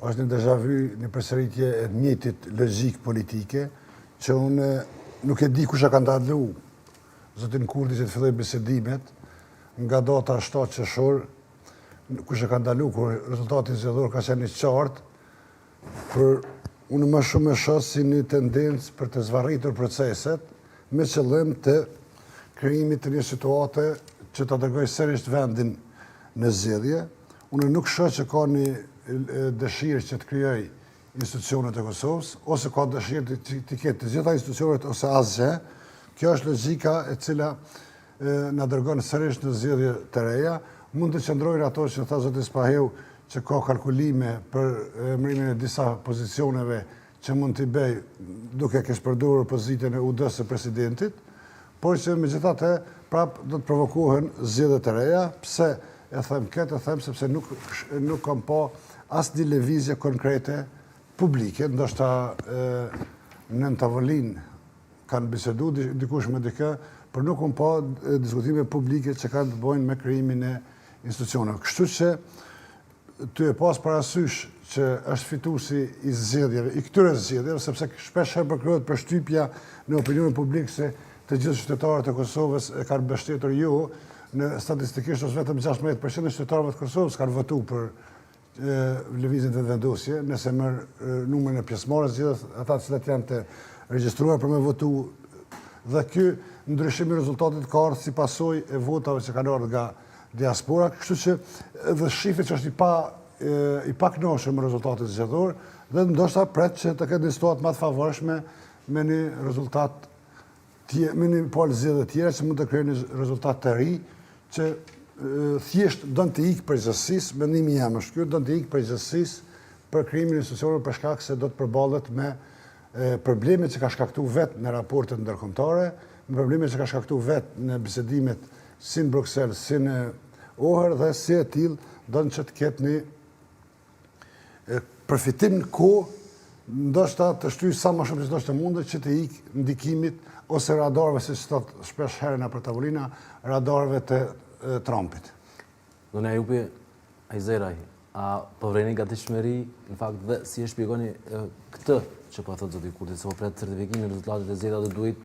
është një déjà vu, një përsëritje e njëjtit logjik politike, që unë nuk e di kush e ka ndalu zotin Kurti që të filloj bisedimet nga data 7 qershor, kush e ka ndalu kur rezultati zgjedhor ka qenë i qartë, për unë më shumë e shoh si një tendencë për të zvarritur proceset me qëllim të krijimit të një situate që të dërgoj sërish vendin në zgjedhje. Unë nuk shoh që ka një dëshirë që të krijoj institucionet e Kosovës, ose ka dëshirë të ketë të gjitha institucionet ose asgjë. Kjo është logjika e cila na dërgon sërish në zgjedhje të reja. Mund të qëndrojnë ato që tha zoti Spaheu, që ka kalkulime për emërimin e disa pozicioneve që mund t'i bëj duke kesh përdorur pozitën e UD-s së presidentit, por që megjithatë prap do të provokohen zgjedhje të reja. Pse e them këtë? E them sepse nuk kam pa asnjë lëvizje konkrete publike, ndoshta në tavolinë kanë bisedu dikush me dikë, por nuk kam pa diskutime publike që kanë të bëjnë me krijimin e institucioneve. Kështu që ty e pas parasysh që është fituesi i zgjedhjeve, i këtyre zgjedhjeve, sepse shpesh herë përkrohet përshtypja në opinionin publik se të gjithë qytetarët e Kosovës e kanë mbështetur ju, në statistikisht është vetëm 16% e qytetarëve të Kosovës kanë votuar për lëvizjen e vendosje, nëse merr numrin e pjesëmarrësve, gjithë ata që janë të regjistruar për me votu, dhe ky ndryshim i rezultatit ka ardhur si pasojë e votave që kanë ardhur nga diaspora, kështu që edhe shifri që është i pakënaqshëm me rezultatin zgjedhor, dhe ndoshta pret që të ketë një situatë më të favorshme me një rezultat me një palë zgjedhje tjera që mund të krijojnë një rezultat të ri, që thjesht do të ikë përgjithësisë, mendimi jam është ky, do të ikë përgjithësisë për krijimin e institucioneve për shkak se do të përballet me problemet që ka shkaktuar vetë në raportet ndërkombëtare, me problemet që ka shkaktuar vetë në bisedimet si në Bruxelles, si në Ohër, dhe si e tillë do që të ketë një përfitim në kohë, ndoshta të shtyjë sa më shumë që të mundet që të ikë ndikimit ose radarëve, siç thot shpesh herë për tavolina, radarëve të Trumpit. Donë Ajupi Ajzeraj, a po vreni gatishmëri në fakt dhe si e shpjegoni këtë që po thot zoti Kurti, se po pret certifikimin e rezultatit e zgjedhjeve, duhet